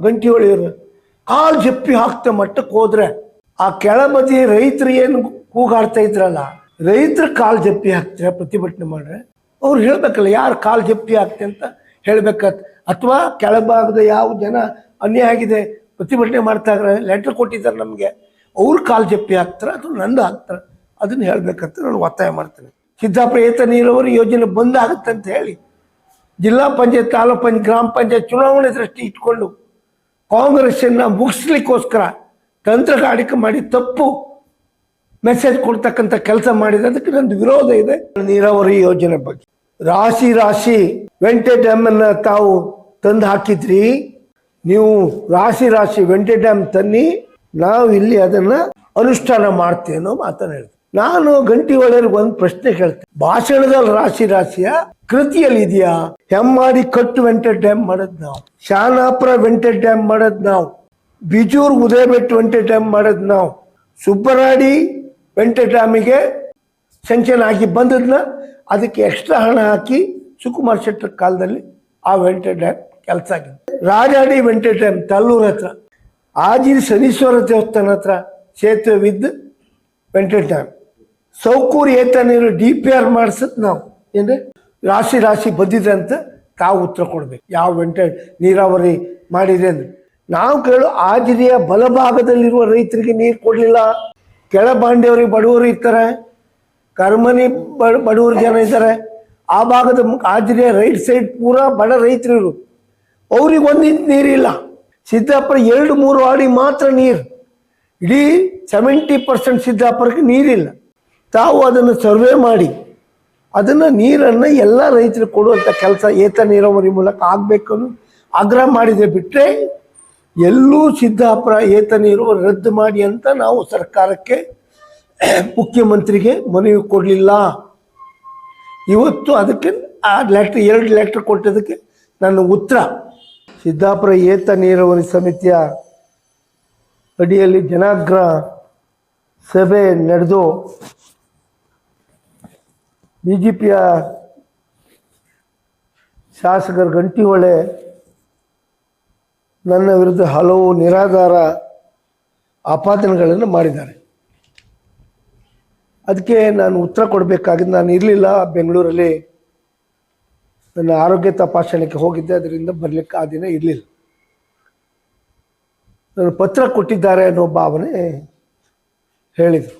ಗಂಟಿಹೊಳಿಯವರು ಕಾಲು ಜಪ್ಪಿ ಹಾಕ್ತ ಮಟ್ಟಕ್ಕೆ ಹೋದ್ರೆ ಆ ಕೆಳಬದಿ ರೈತರು ಏನು ಕೂಗಾಡ್ತಾ ಇದ್ರಲ್ಲ, ರೈತರ ಕಾಲು ಜಪ್ಪಿ ಹಾಕ್ತಾರೆ ಪ್ರತಿಭಟನೆ ಮಾಡ್ರೆ ಅವ್ರು ಹೇಳ್ಬೇಕಲ್ಲ ಯಾರು ಕಾಲು ಜಪ್ಪಿ ಹಾಕ್ತೆ ಅಂತ ಹೇಳ್ಬೇಕತ್. ಅಥವಾ ಕೆಳಭಾಗದ ಯಾವ ಜನ ಅನ್ಯಾಯ ಆಗಿದೆ ಪ್ರತಿಭಟನೆ ಮಾಡ್ತಾ ಇದ್ರೆ ಲೆಟ್ರ್ ಕೊಟ್ಟಿದ್ದಾರೆ ನಮಗೆ, ಅವ್ರು ಕಾಲು ಜಪ್ಪಿ ಹಾಕ್ತಾರೆ ಅಥವಾ ನಂದು ಹಾಕ್ತಾರೆ, ಅದನ್ನು ಹೇಳ್ಬೇಕಂತ ನಾನು ಒತ್ತಾಯ ಮಾಡ್ತೇನೆ. ಸಿದ್ದಾಪುರ ಏತ ನೀರಾವರಿ ಯೋಜನೆ ಬಂದ್ ಆಗುತ್ತೆ ಅಂತ ಹೇಳಿ ಜಿಲ್ಲಾ ಪಂಚಾಯತ್, ತಾಲೂಕ್ ಪಂಚಾಯತ್, ಗ್ರಾಮ ಪಂಚಾಯತ್ ಚುನಾವಣೆ ದೃಷ್ಟಿ ಇಟ್ಕೊಂಡು ಕಾಂಗ್ರೆಸ್ಸನ್ನು ಮುಗಿಸ್ಲಿಕ್ಕೋಸ್ಕರ ತಂತ್ರಗಾರಿಕೆ ಮಾಡಿ ತಪ್ಪು ಮೆಸೇಜ್ ಕೊಡ್ತಕ್ಕಂಥ ಕೆಲಸ ಮಾಡಿದೆ. ಅದಕ್ಕೆ ನಂದು ವಿರೋಧ ಇದೆ. ನೀರಾವರಿ ಯೋಜನೆ ಬಗ್ಗೆ ರಾಶಿ ವೆಂಟೆ ಡ್ಯಾಮ್ ಅನ್ನ ತಾವು ತಂದು ಹಾಕಿದ್ರಿ, ನೀವು ರಾಶಿ ವೆಂಟೆ ಡ್ಯಾಮ್ ತನ್ನಿ, ನಾವು ಇಲ್ಲಿ ಅದನ್ನ ಅನುಷ್ಠಾನ ಮಾಡ್ತೇವೆ ಅನ್ನೋ ಮಾತನ್ನ ಹೇಳ್ತೀನಿ. ನಾನು ಗಂಟಿಹೊಳಿಯವ್ರಿಗೆ ಒಂದು ಪ್ರಶ್ನೆ ಕೇಳ್ತೇನೆ, ಭಾಷಣದಲ್ಲಿ ರಾಶಿಯ ಕೃತಿಯಲ್ಲಿ ಇದೆಯಾ? ಹೆಮ್ಮಾಡಿ ಕಟ್ಟು ವೆಂಟೆ ಡ್ಯಾಮ್ ಮಾಡೋದು ನಾವು, ಶಾನಾಪುರ ವೆಂಟೆ ಡ್ಯಾಮ್ ಮಾಡೋದು ನಾವು, ಬಿಜೂರ್ ಉದಯಬೆಟ್ಟು ವೆಂಟೆ ಡ್ಯಾಮ್ ಮಾಡೋದು ನಾವು, ಸುಬ್ಬರಾಡಿ ವೆಂಟೆ ಡ್ಯಾಮಿಗೆ ಸ್ಯಾಂಕ್ಷನ್ ಆಗಿ ಬಂದದ್ನ ಅದಕ್ಕೆ ಎಕ್ಸ್ಟ್ರಾ ಹಣ ಹಾಕಿ ಸುಕುಮಾರ್ ಶೆಟ್ಟರ್ ಕಾಲದಲ್ಲಿ ಆ ವೆಂಟೆ ಡ್ಯಾಮ್ ಕೆಲಸ ಆಗಿದೆ. ರಾಜಾಡಿ ವೆಂಟೆ ಡ್ಯಾಮ್ ತಲ್ಲೂರ್ ಹತ್ರ, ಆಜಿರಿ ಶನೀಶ್ವರ ದೇವಸ್ಥಾನ ಹತ್ರ ಸೇತುವೆ ವಿದ್ ವೆಂಟೆ ಡ್ಯಾಮ್, ಸೌಕೂರು ಏತ ನೀರು DPR ಮಾಡಿಸದ್ ನಾವು. ಏನ್ರಿ ರಾಶಿ ಬಂದಿದೆ ಅಂತ ತಾವು ಉತ್ತರ ಕೊಡ್ಬೇಕು. ಯಾವ ವೆಂಟೆ ನೀರಾವರಿ ಮಾಡಿದೆ ಅಂದ್ರೆ ನಾವು ಕೇಳು, ಆಜಿರಿಯ ಬಲಭಾಗದಲ್ಲಿರುವ ರೈತರಿಗೆ ನೀರು ಕೊಡಲಿಲ್ಲ, ಕೆಳಬಾಂಡೆಯವ್ರಿಗೆ ಬಡವರು ಇರ್ತಾರೆ, ಕರ್ಮನಿ ಬಡವರು ಜನ ಇದ್ದಾರೆ, ಆ ಭಾಗದ ಆಜಿರಿಯ ರೈಟ್ ಸೈಡ್ ಪೂರಾ ಬಡ ರೈತರು, ಅವ್ರಿಗೆ ಒಂದು ಇಂಚ್ ನೀರಿಲ್ಲ. ಸಿದ್ದಾಪುರ 2-3 ವಾರ್ಡಿಗೆ ಮಾತ್ರ ನೀರು, ಇಡೀ 70% ಸಿದ್ದಾಪುರಕ್ಕೆ ನೀರಿಲ್ಲ. ತಾವು ಅದನ್ನು ಸರ್ವೆ ಮಾಡಿ ಅದನ್ನು ನೀರನ್ನು ಎಲ್ಲ ರೈತರಿಗೆ ಕೊಡುವಂಥ ಕೆಲಸ ಏತ ನೀರಾವರಿ ಮೂಲಕ ಆಗಬೇಕು ಅನ್ನೋ ಆಗ್ರಹ ಮಾಡಿದೆ. ಬಿಟ್ಟರೆ ಎಲ್ಲೂ ಸಿದ್ದಾಪುರ ಏತ ನೀರು ರದ್ದು ಮಾಡಿ ಅಂತ ನಾವು ಸರ್ಕಾರಕ್ಕೆ, ಮುಖ್ಯಮಂತ್ರಿಗೆ ಮನವಿ ಕೊಡಲಿಲ್ಲ. ಇವತ್ತು ಅದಕ್ಕೆ ಆ ಲೆಟ್ರ್ 2 ಲೆಟ್ರ್ ಕೊಟ್ಟದಕ್ಕೆ ನನ್ನ ಉತ್ತರ, ಸಿದ್ದಾಪುರ ಏತ ನೀರಾವರಿ ಸಮಿತಿಯ ಅಡಿಯಲ್ಲಿ ಜನಾಗ್ರಹ ಸಭೆ ನಡೆದು BJPಯ ಶಾಸಕರು ಗಂಟಿಹೊಳೆ ನನ್ನ ವಿರುದ್ಧ ಹಲವು ನಿರಾಧಾರ ಆಪಾದನೆಗಳನ್ನು ಮಾಡಿದ್ದಾರೆ. ಅದಕ್ಕೆ ನಾನು ಉತ್ತರ ಕೊಡಬೇಕಾಗಿದ್ದು, ನಾನು ಇರಲಿಲ್ಲ ಬೆಂಗಳೂರಲ್ಲಿ, ನನ್ನ ಆರೋಗ್ಯ ತಪಾಸಣೆಗೆ ಹೋಗಿದ್ದೆ, ಅದರಿಂದ ಬರಲಿಕ್ಕೆ ಆ ದಿನ ಇರಲಿಲ್ಲ. ನಾನು ಪತ್ರ ಕೊಟ್ಟಿದ್ದಾರೆ ಅನ್ನೋ ಭಾವನೆ ಹೇಳಿದರು.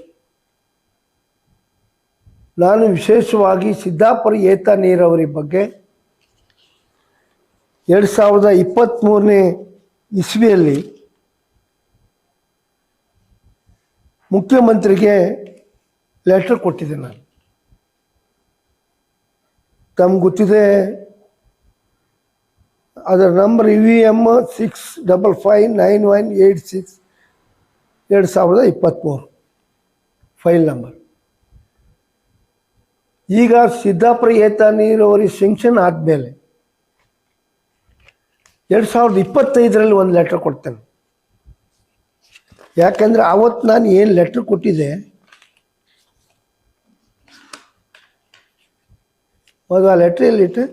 ನಾನು ವಿಶೇಷವಾಗಿ ಸಿದ್ದಾಪುರ ಏತ ನೀರಾವರಿ ಬಗ್ಗೆ 2023ನೇ ಇಸ್ವಿಯಲ್ಲಿ ಮುಖ್ಯಮಂತ್ರಿಗೆ ಲೆಟರ್ ಕೊಟ್ಟಿದ್ದೆ. ನಾನು ತಮ್ಗೆ ಗೊತ್ತಿದೆ, ಅದರ ನಂಬರ್ UVM 6559186 2023 ಫೈಲ್ ನಂಬರ್. ಈಗ ಸಿದ್ದಾಪುರ ಏತ ನೀರಾವರಿ ಸ್ಯಾಂಕ್ಷನ್ ಆದಮೇಲೆ 2025ರಲ್ಲಿ ಒಂದು ಲೆಟರ್ ಕೊಡ್ತೇನೆ. ಯಾಕೆಂದರೆ ಆವತ್ತು ನಾನು ಏನು ಲೆಟ್ರ್ ಕೊಟ್ಟಿದ್ದೆ, ಅದು ಆ ಲೆಟ್ರ್ ಎಲ್ಲಿಟ್ಟು,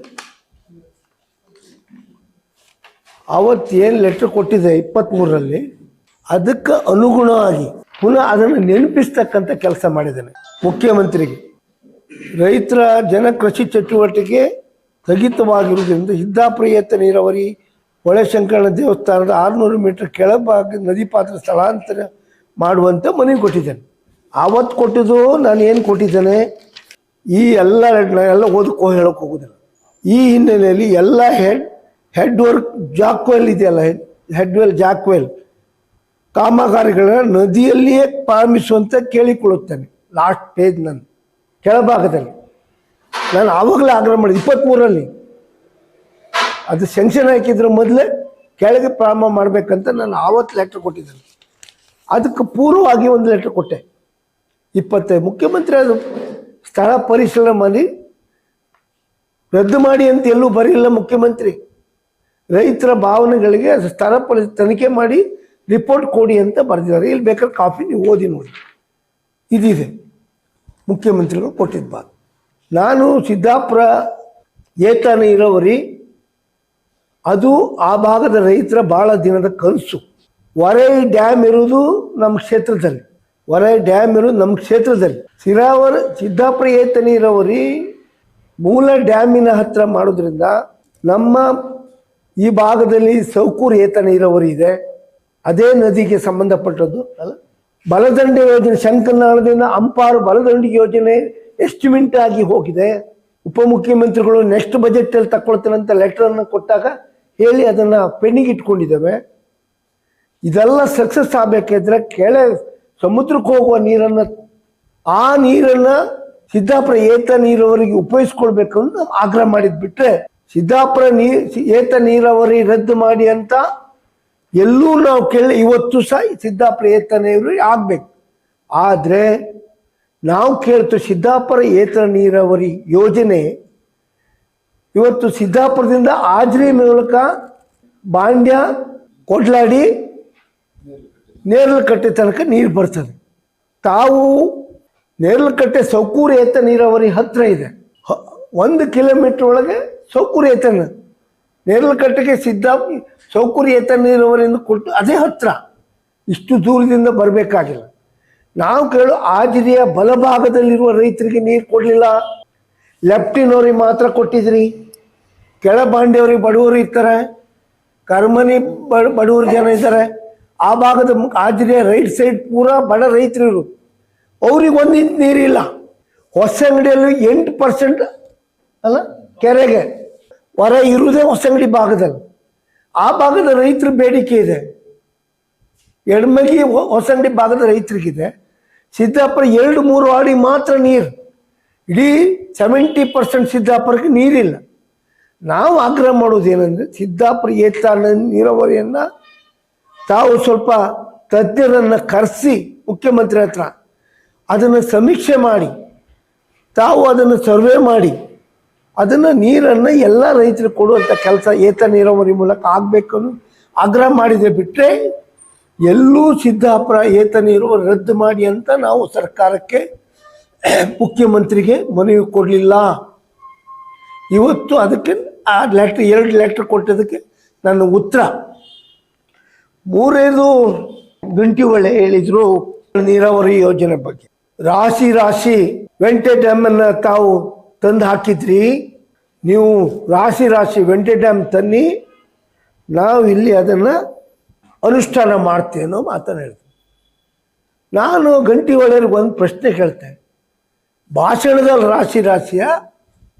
ಆವತ್ತು ಏನು ಲೆಟ್ರ್ ಕೊಟ್ಟಿದ್ದೆ 23ರಲ್ಲಿ, ಅದಕ್ಕೆ ಅನುಗುಣವಾಗಿ ಪುನಃ ಅದನ್ನು ನೆನಪಿಸ್ತಕ್ಕಂಥ ಕೆಲಸ ಮಾಡಿದ್ದೇನೆ ಮುಖ್ಯಮಂತ್ರಿಗೆ. ರೈತರ ಕೃಷಿ ಚಟುವಟಿಕೆ ಸ್ಥಗಿತವಾಗಿರುವುದರಿಂದ ಸಿದ್ದಾಪುರ ಏತ ನೀರಾವರಿ ಹೊಳೆಶಂಕರನ ದೇವಸ್ಥಾನದ 600 ಮೀಟರ್ ಕೆಳಭಾಗ ನದಿ ಪಾತ್ರ ಸ್ಥಳಾಂತರ ಮಾಡುವಂತೆ ಮನವಿ ಕೊಟ್ಟಿದ್ದೇನೆ. ಆವತ್ತು ಕೊಟ್ಟಿದ್ದು ನಾನು ಏನು ಕೊಟ್ಟಿದ್ದೇನೆ, ಈ ಎಲ್ಲ ಓದಕ್ಕೋ ಹೇಳೋಕೆ ಹೋಗೋದಿಲ್ಲ. ಈ ಹಿನ್ನೆಲೆಯಲ್ಲಿ ಎಲ್ಲ ಹೆಡ್ ವರ್ಕ್ ಜಾಕ್ವೆಲ್ ಇದೆಯಲ್ಲ, ಹೆಡ್ವೆಲ್ ಜಾಕ್ವೆಲ್ ಕಾಮಗಾರಿಗಳ ನದಿಯಲ್ಲಿಯೇ ಪ್ರಾರಂಭಿಸುವಂತೆ ಕೇಳಿಕೊಳ್ಳುತ್ತೇನೆ. ಲಾಸ್ಟ್ ಪೇಜ್ ನನ್ನ ಕೆಳಭಾಗದಲ್ಲಿ ನಾನು ಆವಾಗಲೇ ಆಗ್ರಹ ಮಾಡಿದೆ 23ರಲ್ಲಿ. ಅದು ಸ್ಯಾಂಕ್ಷನ್ ಹಾಕಿದ್ರೆ ಮೊದಲೇ ಕೆಳಗೆ ಪ್ರಾರಂಭ ಮಾಡಬೇಕಂತ ನಾನು ಆವತ್ತು ಲೆಟ್ರ್ ಕೊಟ್ಟಿದ್ದೇನೆ. ಅದಕ್ಕೆ ಪೂರ್ವವಾಗಿ ಒಂದು ಲೆಟ್ರ್ ಕೊಟ್ಟೆ 25. ಮುಖ್ಯಮಂತ್ರಿ ಅದು ಸ್ಥಳ ಪರಿಶೀಲನೆ ಮಾಡಿ ರದ್ದು ಮಾಡಿ ಅಂತ ಎಲ್ಲೂ ಬರೀಲ್ಲ ಮುಖ್ಯಮಂತ್ರಿ. ರೈತರ ಭಾವನೆಗಳಿಗೆ ಸ್ಥಳ ತನಿಖೆ ಮಾಡಿ ರಿಪೋರ್ಟ್ ಕೊಡಿ ಅಂತ ಬರೆದಿದ್ದಾರೆ. ಇಲ್ಲಿ ಬೇಕಾದ್ರೆ ಕಾಪಿ ನೀವು ಓದಿ ನೋಡಿ, ಇದಿದೆ ಮುಖ್ಯಮಂತ್ರಿಗಳು ಕೊಟ್ಟಿದ್ದ ಮಾತು. ನಾನು ಸಿದ್ದಾಪುರ ಏತ ನೀರಾವರಿ ಅದು ಆ ಭಾಗದ ರೈತರ ಭಾಳ ದಿನದ ಕನಸು. ವರೈ ಡ್ಯಾಮ್ ಇರುವುದು ನಮ್ಮ ಕ್ಷೇತ್ರದಲ್ಲಿ, ವರೈ ಡ್ಯಾಮ್ ಇರುವುದು ನಮ್ಮ ಕ್ಷೇತ್ರದಲ್ಲಿ. ಸಿದ್ದಾಪುರ ಏತ ನೀರಾವರಿ ಮೂಲ ಡ್ಯಾಮಿನ ಹತ್ರ ಮಾಡೋದ್ರಿಂದ ನಮ್ಮ ಈ ಭಾಗದಲ್ಲಿ ಸೌಕೂರು ಏತ ನೀರಾವರಿ ಇದೆ, ಅದೇ ನದಿಗೆ ಸಂಬಂಧಪಟ್ಟದ್ದು ಅಲ್ಲ. ಬಲದಂಡೆ ಯೋಜನೆ ಶಂಕರನಾಳದಿಂದ ಅಂಪಾರು ಬಲದಂಡೆ ಯೋಜನೆ ಎಸ್ಟಿಮೇಟ್ ಆಗಿ ಹೋಗಿದೆ. ಉಪಮುಖ್ಯಮಂತ್ರಿಗಳು ನೆಕ್ಸ್ಟ್ ಬಜೆಟಲ್ಲಿ ತಗೊಳ್ತಾರಂತ ಲೆಟರನ್ನು ಕೊಟ್ಟಾಗ ಹೇಳಿ ಅದನ್ನು ಪೆಂಡಿಂಗ್ ಇಟ್ಕೊಂಡಿದ್ದೇವೆ. ಇದೆಲ್ಲ ಸಕ್ಸಸ್ ಆಗಬೇಕಾದ್ರೆ ಸಮುದ್ರಕ್ಕೆ ಹೋಗುವ ನೀರನ್ನು, ಆ ನೀರನ್ನು ಸಿದ್ದಾಪುರ ಏತ ನೀರಾವರಿಗೆ ಉಪಯೋಗಿಸ್ಕೊಳ್ಬೇಕು ಅಂತ ನಾವು ಆಗ್ರಹ ಮಾಡಿದ್ ಬಿಟ್ರೆ ಸಿದ್ದಾಪುರ ಏತ ನೀರಾವರಿ ರದ್ದು ಮಾಡಿ ಅಂತ ಎಲ್ಲೂ ನಾವು ಇವತ್ತು ಸಹ ಸಿದ್ದಾಪುರ ಏತ ನೀರಾವರಿ ಆಗ್ಬೇಕು. ಆದರೆ ನಾವು ಕೇಳ್ತು ಸಿದ್ದಾಪುರ ಏತ ನೀರಾವರಿ ಯೋಜನೆ ಇವತ್ತು ಸಿದ್ದಾಪುರದಿಂದ ಆಜ್ರಿ ಮೂಲಕ ಬಾಂಡ್ಯ ಕೊಡ್ಲಾಡಿ ನೇರಲಕಟ್ಟೆ ತನಕ ನೀರು ಬರ್ತದೆ. ತಾವು ನೇರಲಕಟ್ಟೆ ಸೌಕೂರು ಏತ ನೀರಾವರಿ ಹತ್ರ ಇದೆ, 1 ಕಿಲೋಮೀಟರ್ ಒಳಗೆ ಸೌಕೂರು ಏತ ನೇರಲಕಟ್ಟೆಗೆ ಸೌಕೂರು ಏತ ನೀರಾವರಿಯಿಂದ ಕೊಟ್ಟು ಅದೇ ಹತ್ರ, ಇಷ್ಟು ದೂರದಿಂದ ಬರಬೇಕಾಗಿಲ್ಲ. ನಾವು ಕೇಳೋ ಆಜ್ರಿಯ ಬಲಭಾಗದಲ್ಲಿರುವ ರೈತರಿಗೆ ನೀರು ಕೊಡಲಿಲ್ಲ, ಲೆಫ್ಟಿನವ್ರಿಗೆ ಮಾತ್ರ ಕೊಟ್ಟಿದ್ರಿ. ಕೆಳ ಬಾಂಡೆಯವ್ರಿಗೆ ಬಡವರು ಇರ್ತಾರೆ, ಕರ್ಮನಿ ಬಡವರು ಜನ ಇದ್ದಾರೆ. ಆ ಭಾಗದ ಆಜ್ರಿಯ ರೈಟ್ ಸೈಡ್ ಪೂರಾ ಬಡ ರೈತರು ಇರು, ಅವ್ರಿಗೆ ಒಂದು ಇಂಚ್ ನೀರಿಲ್ಲ. ಹೊಸಂಗಡಿಯಲ್ಲಿ 8% ಅಲ್ಲ ಕೆರೆಗೆ ಹೊರ ಇರುವುದೇ ಹೊಸಂಗಡಿ ಭಾಗದಲ್ಲಿ. ಆ ಭಾಗದ ರೈತರ ಬೇಡಿಕೆ ಇದೆ, ಎಡಮಗಿ ಹೊಸಂಗಡಿ ಭಾಗದ ರೈತರಿಗಿದೆ. ಸಿದ್ದಾಪುರ 2-3 ವಾರ್ಡಿಗೆ ಮಾತ್ರ ನೀರು, ಇಡೀ 70% ಸಿದ್ದಾಪುರಕ್ಕೆ ನೀರಿಲ್ಲ. ನಾವು ಆಗ್ರಹ ಮಾಡೋದೇನೆಂದರೆ ಸಿದ್ದಾಪುರ ಏತ ನೀರಾವರಿಯನ್ನು ತಾವು ಸ್ವಲ್ಪ ತಜ್ಞರನ್ನು ಕರೆಸಿ ಮುಖ್ಯಮಂತ್ರಿ ಹತ್ರ ಅದನ್ನು ಸಮೀಕ್ಷೆ ಮಾಡಿ, ತಾವು ಅದನ್ನು ಸರ್ವೆ ಮಾಡಿ ಅದನ್ನು ನೀರನ್ನು ಎಲ್ಲ ರೈತರಿಗೆ ಕೊಡುವಂಥ ಕೆಲಸ ಏತ ನೀರಾವರಿ ಮೂಲಕ ಆಗಬೇಕು ಆಗ್ರಹ ಮಾಡಿದೆ. ಬಿಟ್ಟರೆ ಎಲ್ಲೂ ಸಿದ್ದಾಪುರ ಏತ ನೀರು ರದ್ದು ಮಾಡಿ ಅಂತ ನಾವು ಸರ್ಕಾರಕ್ಕೆ ಮುಖ್ಯಮಂತ್ರಿಗೆ ಮನವಿ ಕೊಡಲಿಲ್ಲ. ಇವತ್ತು ಅದಕ್ಕೆ ಆ ಲೆಟ್ರ್ 2 ಲೆಟ್ರ್ ಕೊಟ್ಟದಕ್ಕೆ ನನ್ನ ಉತ್ತರ. 3ನೇದು ಗಂಟಿಹೊಳೆ ಹೇಳಿದರು ನೀರಾವರಿ ಯೋಜನೆ ಬಗ್ಗೆ. ರಾಶಿ ವೆಂಟೆ ಡ್ಯಾಮನ್ನು ತಾವು ತಂದು ಹಾಕಿದ್ರಿ, ನೀವು ರಾಶಿ ವೆಂಟೆ ಡ್ಯಾಮ್ ತನ್ನಿ, ನಾವು ಇಲ್ಲಿ ಅದನ್ನು ಅನುಷ್ಠಾನ ಮಾಡ್ತೀವಿ ಅನ್ನೋ ಮಾತನ್ನು ಹೇಳ್ತೀನಿ. ನಾನು ಗಂಟಿಹೊಳೆಗೆ ಒಂದು ಪ್ರಶ್ನೆ ಕೇಳ್ತೇನೆ, ಭಾಷಣದಲ್ಲಿ ರಾಶಿಯ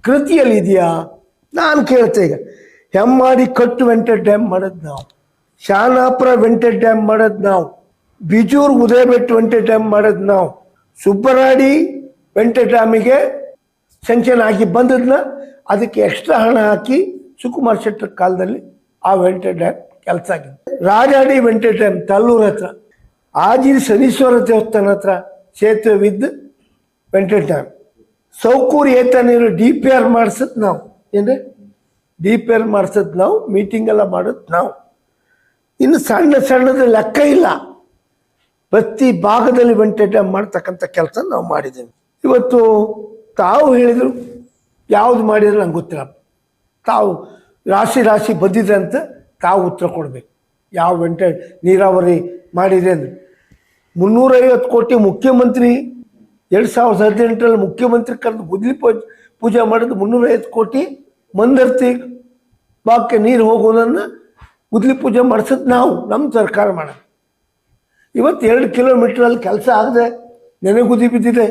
ಕೃತಿಯಲ್ಲಿದೆಯಾ? ನಾನು ಕೇಳ್ತೆ. ಈಗ ಹೆಮ್ಮಾಡಿ ಕಟ್ಟು ವೆಂಟೆ ಡ್ಯಾಮ್ ಮಾಡೋದು ನಾವು, ಶಾನಾಪುರ ವೆಂಟೆ ಡ್ಯಾಮ್ ಮಾಡೋದು ನಾವು, ಬಿಜೂರು ಉದಯಬೆಟ್ಟು ವೆಂಟೆ ಡ್ಯಾಮ್ ಮಾಡೋದು ನಾವು, ಸುಬ್ಬರಾಡಿ ವೆಂಟೆ ಡ್ಯಾಮಿಗೆ ಸ್ಯಾಂಕ್ಷನ್ ಆಗಿ ಬಂದದನ್ನ ಅದಕ್ಕೆ ಎಕ್ಸ್ಟ್ರಾ ಹಣ ಹಾಕಿ ಸುಕುಮಾರ್ ಶೆಟ್ಟರ್ ಕಾಲದಲ್ಲಿ ಆ ವೆಂಟೆ ಡ್ಯಾಮ್ ಕೆಲಸ ಆಗಿದೆ. ರಾಜಾಡಿ ವೆಂಟೆ ಡ್ಯಾಮ್ ತಲ್ಲೂರು ಹತ್ರ, ಆಜಿರಿ ಶನೀಶ್ವರ ದೇವಸ್ಥಾನ ಹತ್ರ ಸೇತುವೆ ವಿದ್ ವೆಂಟೆ ಡ್ಯಾಮ್. ಸೌಕೂರು ಏತ ನೀರು DPR ಮಾಡಿಸೋದು ನಾವು, ಏನ್ರಿ DPR ಮಾಡಿಸೋದು ನಾವು, ಮೀಟಿಂಗ್ ಎಲ್ಲ ಮಾಡೋದು ನಾವು. ಇನ್ನು ಸಣ್ಣದ ಲೆಕ್ಕ ಇಲ್ಲ, ಪ್ರತಿ ಭಾಗದಲ್ಲಿ ವೆಂಟೆ ಡ್ಯಾಮ್ ಮಾಡ್ತಕ್ಕಂಥ ಕೆಲಸ ನಾವು ಮಾಡಿದ್ದೇವೆ. ಇವತ್ತು ತಾವು ಹೇಳಿದರು ಯಾವುದು ಮಾಡಿದ್ರೆ ನಂಗೆ ಗೊತ್ತಿಲ್ಲ. ತಾವು ರಾಶಿ ಬಂದಿದೆ ಅಂತ ತಾವು ಉತ್ತರ ಕೊಡಬೇಕು. ಯಾವ ವೆಂಟೆ ನೀರಾವರಿ ಮಾಡಿದೆ ಅಂದರೆ 350 ಕೋಟಿ ಮುಖ್ಯಮಂತ್ರಿ 2018ರಲ್ಲಿ ಮುಖ್ಯಮಂತ್ರಿ ಕರೆದು ಗುದ್ಲಿ ಪೂಜೆ ಮಾಡಿದ್ದು 350 ಕೋಟಿ ಮಂದರ್ತಿ ಭಾಗಕ್ಕೆ ನೀರು ಹೋಗೋದನ್ನು ಗುದ್ಲಿ ಪೂಜೆ ಮಾಡಿಸೋದು ನಾವು, ನಮ್ಮ ಸರ್ಕಾರ ಮಾಡೋದು. ಇವತ್ತು 2 ಕಿಲೋಮೀಟ್ರಲ್ಲಿ ಕೆಲಸ ಆಗದೆ ನೆನೆಗುದಿ ಬಿದ್ದಿದೆ.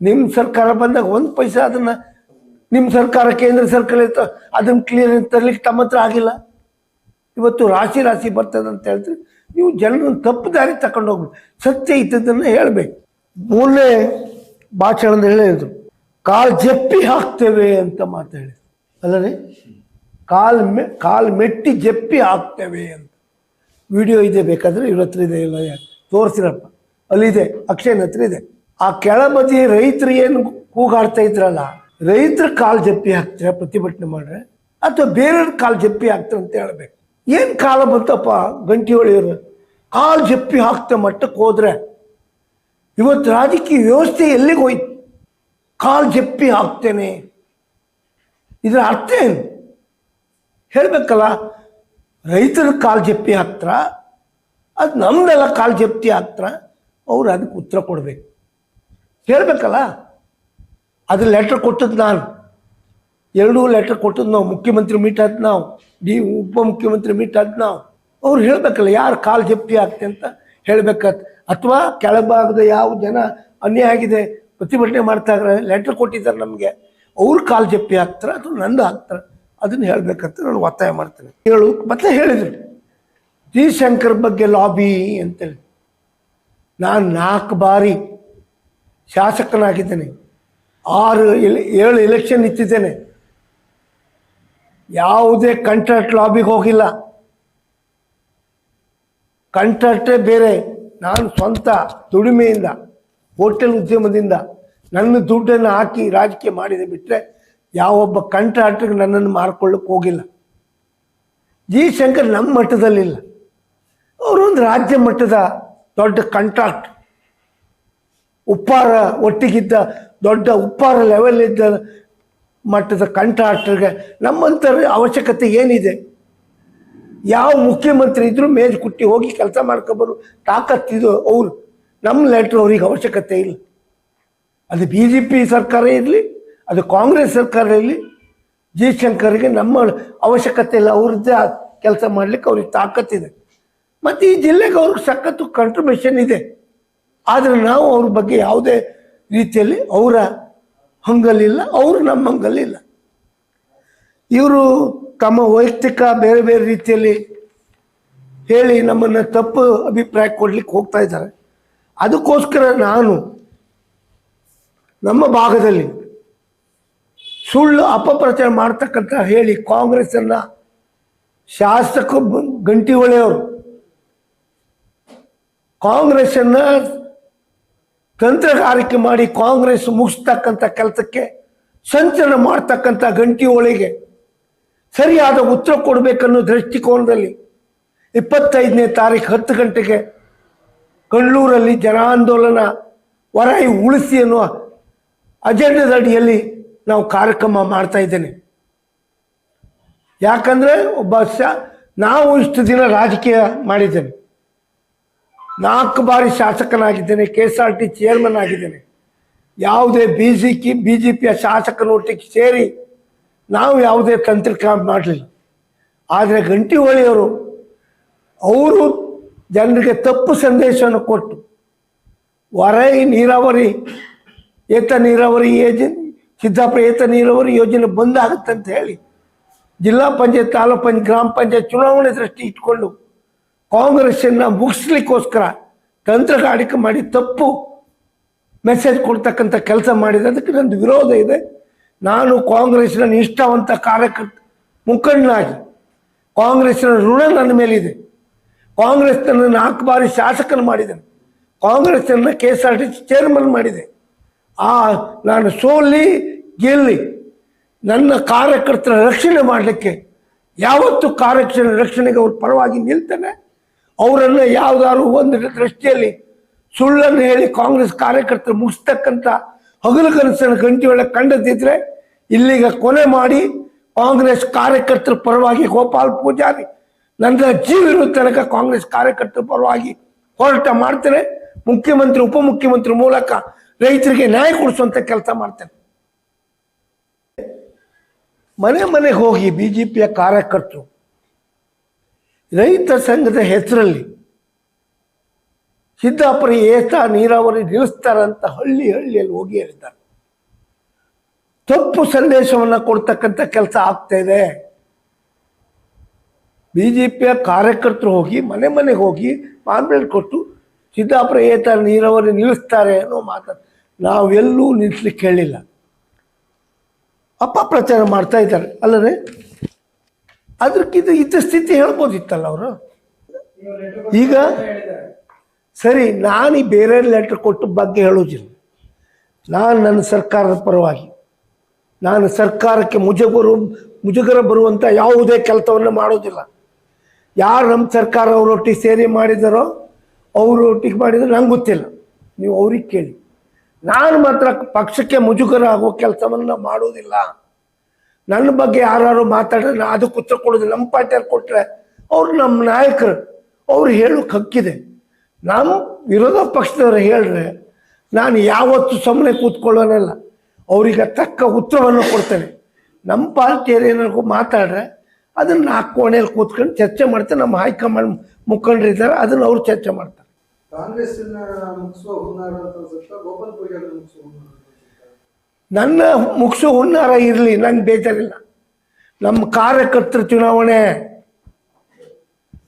ನಿಮ್ಮ ಸರ್ಕಾರ ಬಂದಾಗ 1 ಪೈಸೆ ಅದನ್ನು ನಿಮ್ಮ ಸರ್ಕಾರ ಕೇಂದ್ರ ಸರ್ಕಾರ ಅದನ್ನು ಕ್ಲಿಯರ್ ತರಲಿಕ್ಕೆ ತಮ್ಮ ಹತ್ರ ಆಗಿಲ್ಲ. ಇವತ್ತು ರಾಶಿ ಬರ್ತದೆ ಅಂತ ಹೇಳ್ತೀವಿ, ನೀವು ಜನರನ್ನು ತಪ್ಪು ದಾರಿ ತಗೊಂಡು ಹೋಗ್ಬೇಕು, ಸತ್ಯ ಇದ್ದದನ್ನು ಹೇಳಬೇಕು. 3ನೇ ಭಾಷಣದಲ್ಲಿ ಹೇಳಿದ್ರು ಕಾಲು ಜಪ್ಪಿ ಹಾಕ್ತೇವೆ ಅಂತ ಮಾತಾಡಿದ್ರು ಅಲ್ಲರಿ, ಕಾಲು ಮೆಟ್ಟಿ ಜಪ್ಪಿ ಹಾಕ್ತೇವೆ ಅಂತ. ವಿಡಿಯೋ ಇದೆ, ಬೇಕಾದರೆ ಇವ್ರ ಹತ್ರ ಇದೆ, ಇಲ್ಲ ತೋರಿಸಿರಪ್ಪ, ಅಲ್ಲಿದೆ, ಅಕ್ಷಯನ ಹತ್ರ ಇದೆ. ಆ ಕೆಳಬದಿ ರೈತರು ಏನು ಕೂಗಾಡ್ತಾ ಇದ್ರಲ್ಲ, ರೈತರ ಕಾಲು ಜಪ್ಪಿ ಹಾಕ್ತಾರೆ ಪ್ರತಿಭಟನೆ ಮಾಡ್ರೆ, ಅಥವಾ ಬೇರೆಯವ್ರ ಕಾಲು ಜಪ್ಪಿ ಹಾಕ್ತಾರೆ ಅಂತ ಹೇಳ್ಬೇಕು. ಏನು ಕಾಲ ಬಂತಪ್ಪ ಗಂಟಿಹೊಳೆಯವರು, ಕಾಲು ಜಪ್ಪಿ ಹಾಕ್ತ ಮಟ್ಟಕ್ಕೆ ಹೋದ್ರೆ ಇವತ್ತು ರಾಜಕೀಯ ವ್ಯವಸ್ಥೆ ಎಲ್ಲಿಗೆ ಹೋಯ್ತು? ಕಾಲು ಜಪ್ಪಿ ಹಾಕ್ತೇನೆ, ಇದರ ಅರ್ಥ ಏನು ಹೇಳಬೇಕಲ್ಲ. ರೈತರ ಕಾಲು ಜಪ್ಪಿ ಹಾಕ್ತಾರ, ಅದು ನಮ್ದೆಲ್ಲ ಕಾಲು ಜಪ್ತಿ ಹಾಕ್ತಾರ, ಅವ್ರು ಅದಕ್ಕೆ ಉತ್ತರ ಕೊಡಬೇಕು, ಹೇಳಬೇಕಲ್ಲ. ಅದು ಲೆಟ್ರ್ ಕೊಟ್ಟದ್ದು ನಾನು, ಎರಡೂ ಲೆಟ್ರ್ ಕೊಟ್ಟದ್ದು ನಾವು. ಮುಖ್ಯಮಂತ್ರಿ ಮೀಟ್ ಆದ್ ನಾವು, ಉಪಮುಖ್ಯಮಂತ್ರಿ ಮೀಟ್ ಆದ್ ನಾವು. ಅವ್ರು ಹೇಳಬೇಕಲ್ಲ ಯಾರು ಕಾಲು ಜಪ್ತಿ ಆಗ್ತೆ ಅಂತ ಹೇಳಬೇಕತ್. ಅಥವಾ ಕೆಳಭಾಗದ ಯಾವ ಜನ ಅನ್ಯಾಯ ಆಗಿದೆ ಪ್ರತಿಭಟನೆ ಮಾಡ್ತಾ ಇದ್ದಾರೆ, ಲೆಟ್ರ್ ಕೊಟ್ಟಿದ್ದಾರೆ ನಮಗೆ, ಅವ್ರು ಕಾಲು ಜಪ್ಪಿ ಹಾಕ್ತಾರೆ ಅಥವಾ ನಂದು ಹಾಕ್ತಾರೆ, ಅದನ್ನು ಹೇಳಬೇಕಂತ ನಾನು ಒತ್ತಾಯ ಮಾಡ್ತೇನೆ. ಮತ್ತೆ ಹೇಳಿದ್ರು ಜಿ ಶಂಕರ್ ಬಗ್ಗೆ ಲಾಬಿ ಅಂತೇಳಿ. ನಾನು 4 ಬಾರಿ ಶಾಸಕನಾಗಿದ್ದೇನೆ, 7 ಎಲೆಕ್ಷನ್ ನಿಂತಿದ್ದೇನೆ, ಯಾವುದೇ ಕಾಂಟ್ರಾಕ್ಟ್ ಲಾಬಿಗೆ ಹೋಗಿಲ್ಲ. ಕಾಂಟ್ರಾಕ್ಟೇ ಬೇರೆ, ನಾನು ಸ್ವಂತ ದುಡಿಮೆಯಿಂದ ಹೋಟೆಲ್ ಉದ್ಯಮದಿಂದ ನನ್ನ ದುಡ್ಡನ್ನು ಹಾಕಿ ರಾಜಕೀಯ ಮಾಡಿದೆ ಬಿಟ್ಟರೆ ಯಾವೊಬ್ಬ ಕಾಂಟ್ರಾಕ್ಟ್ರಿಗೆ ನನ್ನನ್ನು ಮಾರ್ಕೊಳ್ಳೋಕೆ ಹೋಗಿಲ್ಲ. ಜಿ ಶಂಕರ್ ನಮ್ಮ ಮಟ್ಟದಲ್ಲಿಲ್ಲ, ಅವರೊಂದು ರಾಜ್ಯ ಮಟ್ಟದ ದೊಡ್ಡ ಕಾಂಟ್ರಾಕ್ಟ್, ಉಪ್ಪಾರ ಒಟ್ಟಿಗಿದ್ದ ದೊಡ್ಡ ಉಪ್ಪಾರ ಲೆವೆಲ್ ಇದ್ದ ಮಟ್ಟದ ಕಾಂಟ್ರಾಕ್ಟರ್ಗೆ ನಮ್ಮಂಥರ ಅವಶ್ಯಕತೆ ಏನಿದೆ? ಯಾವ ಮುಖ್ಯಮಂತ್ರಿ ಇದ್ರೂ ಮೇಜ್ ಕುಟ್ಟಿ ಹೋಗಿ ಕೆಲಸ ಮಾಡ್ಕೊಬರು ತಾಕತ್ತಿದ್ದು ಅವರು. ನಮ್ಮ ಲೆಟ್ರ್ ಅವ್ರಿಗೆ ಅವಶ್ಯಕತೆ ಇಲ್ಲ. ಅದು BJP ಸರ್ಕಾರ ಇರಲಿ, ಅದು ಕಾಂಗ್ರೆಸ್ ಸರ್ಕಾರ ಇರಲಿ, ಜಿ ಶಂಕರ್ಗೆ ನಮ್ಮ ಅವಶ್ಯಕತೆ ಇಲ್ಲ. ಅವ್ರದ್ದೇ ಕೆಲಸ ಮಾಡಲಿಕ್ಕೆ ಅವ್ರಿಗೆ ತಾಕತ್ತಿದೆ. ಮತ್ತು ಈ ಜಿಲ್ಲೆಗೆ ಅವ್ರಿಗೆ ಸಖತ್ತು ಕಾಂಟ್ರಿಬ್ಯೂಷನ್ ಇದೆ. ಆದರೆ ನಾವು ಅವ್ರ ಬಗ್ಗೆ ಯಾವುದೇ ರೀತಿಯಲ್ಲಿ ಅವರ ಹಂಗಲ್ಲಿಲ್ಲ, ಅವರು ನಮ್ಮ ಹಂಗಲ್ಲಿಲ್ಲ. ಇವರು ತಮ್ಮ ವೈಯಕ್ತಿಕ ಬೇರೆ ಬೇರೆ ರೀತಿಯಲ್ಲಿ ಹೇಳಿ ನಮ್ಮನ್ನು ತಪ್ಪು ಅಭಿಪ್ರಾಯ ಕೊಡ್ಲಿಕ್ಕೆ ಹೋಗ್ತಾ ಇದ್ದಾರೆ. ಅದಕ್ಕೋಸ್ಕರ ನಾನು ನಮ್ಮ ಭಾಗದಲ್ಲಿ ಸುಳ್ಳು ಅಪಪ್ರಚಾರ ಮಾಡ್ತಕ್ಕಂಥ ಹೇಳಿ ಕಾಂಗ್ರೆಸ್ಸನ್ನು ಶಾಸಕ ಗಂಟಿಹೊಳೆಯವರು ಕಾಂಗ್ರೆಸ್ಸನ್ನು ತಂತ್ರಗಾರಿಕೆ ಮಾಡಿ ಕಾಂಗ್ರೆಸ್ ಮುಗಿಸ್ತಕ್ಕಂಥ ಕೆಲಸಕ್ಕೆ ಸಂಚಲನ ಮಾಡ್ತಕ್ಕಂಥ ಗಂಟಿಹೊಳೆಗೆ ಸರಿಯಾದ ಉತ್ತರ ಕೊಡಬೇಕನ್ನೋ ದೃಷ್ಟಿಕೋನದಲ್ಲಿ 25ನೇ ತಾರೀಕು 10 ಗಂಟೆಗೆ ಕಣ್ಣೂರಲ್ಲಿ ಜನಾಂದೋಲನ ವರಾಯಿ ಉಳಿಸಿ ಅನ್ನುವ ಅಜೆಂಡದ ಅಡಿಯಲ್ಲಿ ನಾವು ಕಾರ್ಯಕ್ರಮ ಮಾಡ್ತಾ ಇದ್ದೇನೆ. ಯಾಕಂದರೆ ನಾವು ಇಷ್ಟು ದಿನ ರಾಜಕೀಯ ಮಾಡಿದ್ದೇನೆ, 4 ಬಾರಿ ಶಾಸಕನಾಗಿದ್ದೇನೆ, KSRT ಚೇರ್ಮನ್ ಆಗಿದ್ದೇನೆ. ಯಾವುದೇ BJPಯ ಶಾಸಕನೊಟ್ಟಿಗೆ ಸೇರಿ ನಾವು ಯಾವುದೇ ತಂತ್ರಕ್ರಮ ಮಾಡಲಿಲ್ಲ. ಆದರೆ ಗಂಟಿಹೊಳೆಯವರು ಅವರು ಜನರಿಗೆ ತಪ್ಪು ಸಂದೇಶವನ್ನು ಕೊಟ್ಟು ವರೈ ನೀರಾವರಿ ಏತ ನೀರಾವರಿ ಯೋಜನೆ ಸಿದ್ದಾಪುರ ಏತ ನೀರಾವರಿ ಯೋಜನೆ ಬಂದಾಗುತ್ತೆ ಅಂತ ಹೇಳಿ ಜಿಲ್ಲಾ ಪಂಚಾಯತ್, ತಾಲೂಕು ಪಂಚಾಯತ್, ಗ್ರಾಮ ಪಂಚಾಯತ್ ಚುನಾವಣೆ ದೃಷ್ಟಿ ಇಟ್ಕೊಂಡು ಕಾಂಗ್ರೆಸ್ಸನ್ನು ಮುಗಿಸ್ಲಿಕ್ಕೋಸ್ಕರ ತಂತ್ರಗಾರಿಕೆ ಮಾಡಿ ತಪ್ಪು ಮೆಸೇಜ್ ಕೊಡ್ತಕ್ಕಂಥ ಕೆಲಸ ಮಾಡಿದೆ. ಅದಕ್ಕೆ ನಂದು ವಿರೋಧ ಇದೆ. ನಾನು ಕಾಂಗ್ರೆಸ್ನ ನಿಷ್ಠಾವಂತ ಕಾರ್ಯಕರ್ತ ಮುಖಂಡನಾಗಿ ಕಾಂಗ್ರೆಸ್ನ ಋಣ ನನ್ನ ಮೇಲಿದೆ. ಕಾಂಗ್ರೆಸ್ನನ್ನು 4 ಬಾರಿ ಶಾಸಕನ ಮಾಡಿದ್ದೇನೆ, ಕಾಂಗ್ರೆಸ್ಸನ್ನು KSRT ಚೇರ್ಮನ್ ಮಾಡಿದೆ. ನಾನು ಸೋಲಿ ಗೆಲ್ಲಿ ನನ್ನ ಕಾರ್ಯಕರ್ತರ ರಕ್ಷಣೆ ಮಾಡಲಿಕ್ಕೆ ಯಾವತ್ತು ರಕ್ಷಣೆಗೆ ಅವ್ರ ಪರವಾಗಿ ನಿಲ್ತಾನೆ. ಅವರನ್ನು ಯಾವುದಾದ್ರು ಒಂದು ದೃಷ್ಟಿಯಲ್ಲಿ ಸುಳ್ಳನ್ನು ಹೇಳಿ ಕಾಂಗ್ರೆಸ್ ಕಾರ್ಯಕರ್ತರು ಮುಗಿಸ್ತಕ್ಕಂಥ ಹಗಲುಕನಸನ್ನು ಗಂಟಿಹೊಳೆ ಕಂಡದಿದ್ದರೆ ಇಲ್ಲಿಗ ಕೊನೆ ಮಾಡಿ ಕಾಂಗ್ರೆಸ್ ಕಾರ್ಯಕರ್ತರ ಪರವಾಗಿ ಗೋಪಾಲ್ ಪೂಜಾರಿ ನನ್ನ ಜೀವಿನ ತನಕ ಕಾಂಗ್ರೆಸ್ ಕಾರ್ಯಕರ್ತರ ಪರವಾಗಿ ಹೋರಾಟ ಮಾಡ್ತೇನೆ. ಮುಖ್ಯಮಂತ್ರಿ ಉಪಮುಖ್ಯಮಂತ್ರಿ ಮೂಲಕ ರೈತರಿಗೆ ನ್ಯಾಯ ಕೊಡಿಸುವಂಥ ಕೆಲಸ ಮಾಡ್ತೇನೆ. ಮನೆಗೆ ಹೋಗಿ BJPಯ ಕಾರ್ಯಕರ್ತರು ರೈತ ಸಂಘದ ಹೆಸರಲ್ಲಿ ಸಿದ್ದಾಪುರ ಏತ ನೀರಾವರಿ ನಿಲ್ಲಿಸ್ತಾರಂತ ಹಳ್ಳಿಯಲ್ಲಿ ಹೋಗಿ ಹೇಳಿದ್ದಾರೆ. ತಪ್ಪು ಸಂದೇಶವನ್ನು ಕೊಡ್ತಕ್ಕಂಥ ಕೆಲಸ ಆಗ್ತಾ ಇದೆ. BJPಯ ಕಾರ್ಯಕರ್ತರು ಹೋಗಿ ಮನೆಗೆ ಹೋಗಿ ಪಾಂಪ್ಲೆಟ್ ಕೊಟ್ಟು ಸಿದ್ದಾಪುರ ಏತ ನೀರಾವರಿ ನಿಲ್ಲಿಸ್ತಾರೆ ಅನ್ನೋ ಮಾತಾಡ ನಾವೆಲ್ಲೂ ನಿಲ್ಲಿಸ್ಲಿಕ್ಕೆ ಹೇಳಿಲ್ಲ. ಅಪಪ್ರಚಾರ ಮಾಡ್ತಾ ಇದ್ದಾರೆ ಅಲ್ಲದೆ. ಅದಕ್ಕಿಂತ ಸ್ಥಿತಿ ಹೇಳ್ಬೋದಿತ್ತಲ್ಲ ಅವರು. ಈಗ ಸರಿ, ನಾನು ಬೇರೆ ಲೆಟ್ರ್ ಕೊಟ್ಟ ಬಗ್ಗೆ ಹೇಳೋದಿಲ್ಲ. ನಾನು ನನ್ನ ಸರ್ಕಾರದ ಪರವಾಗಿ, ನಾನು ಸರ್ಕಾರಕ್ಕೆ ಮುಜುಗರ ಬರುವಂಥ ಯಾವುದೇ ಕೆಲಸವನ್ನು ಮಾಡೋದಿಲ್ಲ. ಯಾರು ನಮ್ಮ ಸರ್ಕಾರ ಅವರೊಟ್ಟಿಗೆ ಸೇರಿ ಮಾಡಿದಾರೋ ಅವರೊಟ್ಟಿಗೆ ಮಾಡಿದ್ರೆ ನಂಗೆ ಗೊತ್ತಿಲ್ಲ, ನೀವು ಅವ್ರಿಗೆ ಕೇಳಿ. ನಾನು ಮಾತ್ರ ಪಕ್ಷಕ್ಕೆ ಮುಜುಗರ ಆಗೋ ಕೆಲಸವನ್ನು ಮಾಡೋದಿಲ್ಲ. ನನ್ನ ಬಗ್ಗೆ ಯಾರು ಮಾತಾಡಿದ್ರೆ ನಾ ಅದಕ್ಕೆ ಉತ್ತರ ಕೊಡೋದು. ನಮ್ಮ ಪಾರ್ಟಿಯವ್ರು ಕೊಟ್ಟರೆ ಅವ್ರು ನಮ್ಮ ನಾಯಕರು, ಅವ್ರು ಹೇಳೋಕೆ ಹಕ್ಕಿದೆ. ನಮ್ಮ ವಿರೋಧ ಪಕ್ಷದವ್ರು ಹೇಳ್ರೆ ನಾನು ಯಾವತ್ತೂ ಸುಮ್ಮನೆ ಕೂತ್ಕೊಳ್ಳೋನಲ್ಲ, ಅವರಿಗೆ ತಕ್ಕ ಉತ್ತರವನ್ನು ಕೊಡ್ತೇನೆ. ನಮ್ಮ ಪಾರ್ಟಿಯವ್ರು ಏನಾದ್ರು ಮಾತಾಡ್ರೆ ಅದನ್ನು ನಾಲ್ಕು ಕೋಣೆಯಲ್ಲಿ ಕೂತ್ಕೊಂಡು ಚರ್ಚೆ ಮಾಡ್ತಾರೆ. ನಮ್ಮ ಹೈಕಮಾಂಡ್ ಮುಖಂಡರಿದ್ದಾರೆ, ಅದನ್ನು ಅವ್ರು ಚರ್ಚೆ ಮಾಡ್ತಾರೆ. ನನ್ನ ಮುಗಿಸೋ ಹುನ್ನಾರ ಇರಲಿ, ನಂಗೆ ಬೇಜಾರಿಲ್ಲ. ನಮ್ಮ ಕಾರ್ಯಕರ್ತರ ಚುನಾವಣೆ,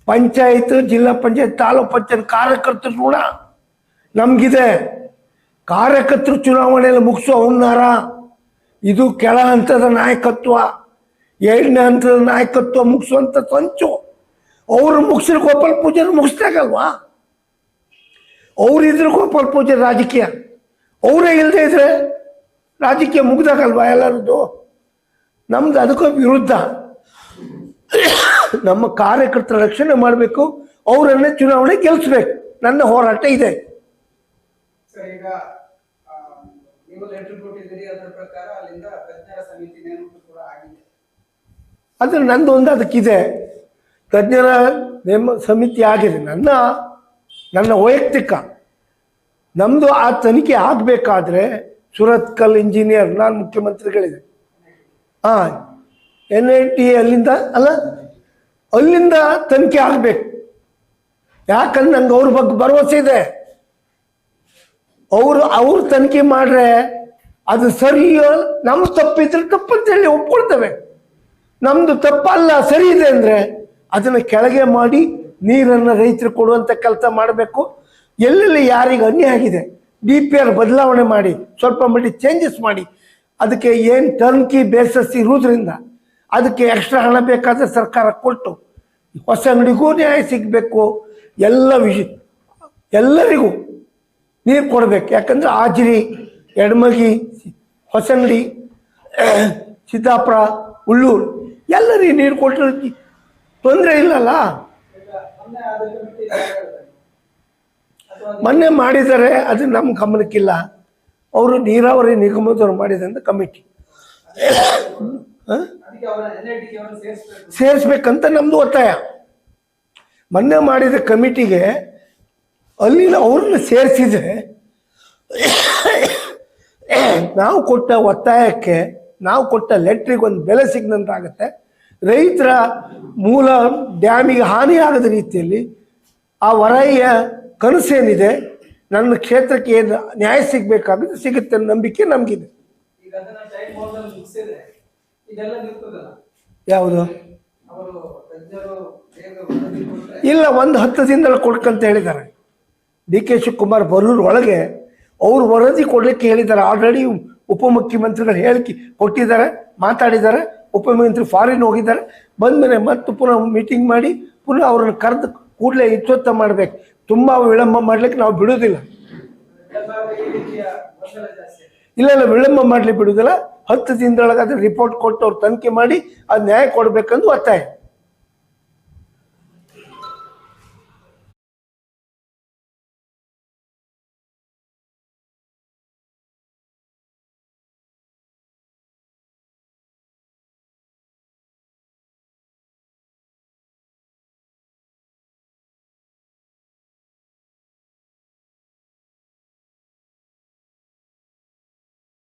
ಪಂಚಾಯತ್, ಜಿಲ್ಲಾ ಪಂಚಾಯತ್, ತಾಲೂಕ್ ಪಂಚಾಯತ್ ಕಾರ್ಯಕರ್ತರ ಋಣ ನಮಗಿದೆ. ಕಾರ್ಯಕರ್ತರ ಚುನಾವಣೆಯಲ್ಲಿ ಮುಗಿಸೋ ಹುನ್ನಾರ ಇದು ಕೆಳ ಹಂತದ ನಾಯಕತ್ವ, 2ನೇ ಹಂತದ ನಾಯಕತ್ವ ಮುಗಿಸುವಂಥ ಸಂಚು. ಅವರು ಮುಗಿಸಿದ್ರೆ ಗೋಪಾಲ್ ಪೂಜಾರಿ ಮುಗಿಸ್ದಾಗಲ್ವಾ? ಅವರಿದ್ರೆ ಗೋಪಾಲ್ ಪೂಜಾರಿ ರಾಜಕೀಯ, ಅವರೇ ಇಲ್ಲದೆ ಇದ್ರೆ ರಾಜಕೀಯ ಮುಗ್ದಾಗಲ್ವಾ ಎಲ್ಲರದ್ದು? ನಮ್ದು ಅದಕ್ಕೂ ವಿರುದ್ಧ. ನಮ್ಮ ಕಾರ್ಯಕರ್ತರ ರಕ್ಷಣೆ ಮಾಡಬೇಕು, ಅವರನ್ನೇ ಚುನಾವಣೆ ಗೆಲ್ಲಿಸ್ಬೇಕು. ನನ್ನ ಹೋರಾಟ ಇದೆ. ಅದು ನಂದೊಂದು ಅದಕ್ಕಿದೆ, ತಜ್ಞರ ನೇಮ ಸಮಿತಿ ಆಗಿದೆ. ನನ್ನ ವೈಯಕ್ತಿಕ ನಮ್ಮದು ಆ ತನಿಖೆ ಆಗಬೇಕಾದ್ರೆ ಸುರತ್ಕಲ್ ಇಂಜಿನಿಯರ್, ನಾನು ಮುಖ್ಯಮಂತ್ರಿಗಳಿದೆ, NIT ಅಲ್ಲಿಂದ ತನಿಖೆ ಆಗಬೇಕು. ಯಾಕಂದ್ರೆ ನಂಗೆ ಅವ್ರ ಬಗ್ಗೆ ಭರವಸೆ ಇದೆ. ಅವ್ರು ತನಿಖೆ ಮಾಡ್ರೆ ಅದು ಸರಿಯೋ, ನಮ್ಮ ತಪ್ಪಿದ್ರೆ ತಪ್ಪಂತೇಳಿ ಒಪ್ಕೊಳ್ತೇವೆ. ನಮ್ದು ತಪ್ಪಲ್ಲ, ಸರಿ ಇದೆ ಅಂದರೆ ಅದನ್ನು ಕೆಳಗೆ ಮಾಡಿ ನೀರನ್ನು ರೈತರು ಕೊಡುವಂಥ ಕೆಲಸ ಮಾಡಬೇಕು. ಎಲ್ಲೆಲ್ಲಿ ಯಾರಿಗೆ ಅನ್ಯಾಯ ಆಗಿದೆ DPR ಬದಲಾವಣೆ ಮಾಡಿ, ಸ್ವಲ್ಪ ಮಟ್ಟಿಗೆ ಚೇಂಜಸ್ ಮಾಡಿ, ಅದಕ್ಕೆ ಏನು ಟರ್ನ್ಕಿ ಬೇಸಸ್ ಇರುವುದರಿಂದ ಅದಕ್ಕೆ ಎಕ್ಸ್ಟ್ರಾ ಹಣ ಬೇಕಾದರೆ ಸರ್ಕಾರ ಕೊಟ್ಟು ಹೊಸ ಅಂಗಡಿಗೂ ನ್ಯಾಯ ಸಿಗಬೇಕು. ಎಲ್ಲರಿಗೂ ನೀರು ಕೊಡಬೇಕು. ಯಾಕಂದರೆ ಆಜ್ರಿ, ಎಡಮಗಿ, ಹೊಸಂಗಡಿ, ಸಿದ್ದಾಪುರ, ಉಳ್ಳೂರು ಎಲ್ಲರಿಗೂ ನೀರು ಕೊಟ್ಟರೆ ತೊಂದರೆ ಇಲ್ಲಲ್ಲ. ಮೊನ್ನೆ ಮಾಡಿದ್ದಾರೆ, ಅದು ನಮ್ಮ ಗಮನಕ್ಕಿಲ್ಲ. ಅವರು ನೀರಾವರಿ ನಿಗಮದವ್ರು ಮಾಡಿದಂಥ ಕಮಿಟಿ ಸೇರಿಸ್ಬೇಕಂತ ನಮ್ಮದು ಒತ್ತಾಯ. ಮೊನ್ನೆ ಮಾಡಿದ ಕಮಿಟಿಗೆ ಅಲ್ಲಿನ ಅವ್ರನ್ನ ಸೇರಿಸಿದ್ರೆ ನಾವು ಕೊಟ್ಟ ಒತ್ತಾಯಕ್ಕೆ, ನಾವು ಕೊಟ್ಟ ಲೆಟ್ರಿಗೆ ಒಂದು ಬೆಲೆ ಸಿಗ್ದಂತಾಗುತ್ತೆ. ರೈತರ ಮೂಲ ಡ್ಯಾಮಿಗೆ ಹಾನಿಯಾಗದ ರೀತಿಯಲ್ಲಿ ಆ ವರೈಯ ಕನಸೇನಿದೆ, ನನ್ನ ಕ್ಷೇತ್ರಕ್ಕೆ ಏನು ನ್ಯಾಯ ಸಿಗಬೇಕಾಗುತ್ತೆ ಸಿಗುತ್ತೆ ನಂಬಿಕೆ ನಮಗಿದೆ. ಯಾವುದು ಇಲ್ಲ, 10 ದಿನದಲ್ಲಿ ಕೊಡ್ಕಂತ ಹೇಳಿದ್ದಾರೆ. DK ಶಿವಕುಮಾರ್ ಬರೋರ್ ಒಳಗೆ ಅವ್ರು ವರದಿ ಕೊಡಲಿಕ್ಕೆ ಹೇಳಿದ್ದಾರೆ. ಆಲ್ರೆಡಿ ಉಪಮುಖ್ಯಮಂತ್ರಿಗಳು ಹೇಳಿಕೆ ಕೊಟ್ಟಿದ್ದಾರೆ, ಮಾತಾಡಿದ್ದಾರೆ. ಉಪಮುಖ್ಯಮಂತ್ರಿ ಫಾರಿನ್ ಹೋಗಿದ್ದಾರೆ. ಬಂದಮೇಲೆ ಮತ್ತೆ ಪುನಃ ಮೀಟಿಂಗ್ ಮಾಡಿ ಪುನಃ ಅವ್ರನ್ನ ಕರೆದು ಕೂಡಲೇ ಇತ್ಯರ್ಥ ಮಾಡಬೇಕು. ತುಂಬ ವಿಳಂಬ ಮಾಡಲಿಕ್ಕೆ ನಾವು ಬಿಡೋದಿಲ್ಲ. ಇಲ್ಲ, ವಿಳಂಬ ಮಾಡಲಿಕ್ಕೆ ಬಿಡೋದಿಲ್ಲ. 10 ದಿನದೊಳಗೆ ಅದು ರಿಪೋರ್ಟ್ ಕೊಟ್ಟು ಅವ್ರು ತನಿಖೆ ಮಾಡಿ ಅದು ನ್ಯಾಯ ಕೊಡಬೇಕಂದು ಒತ್ತಾಯ.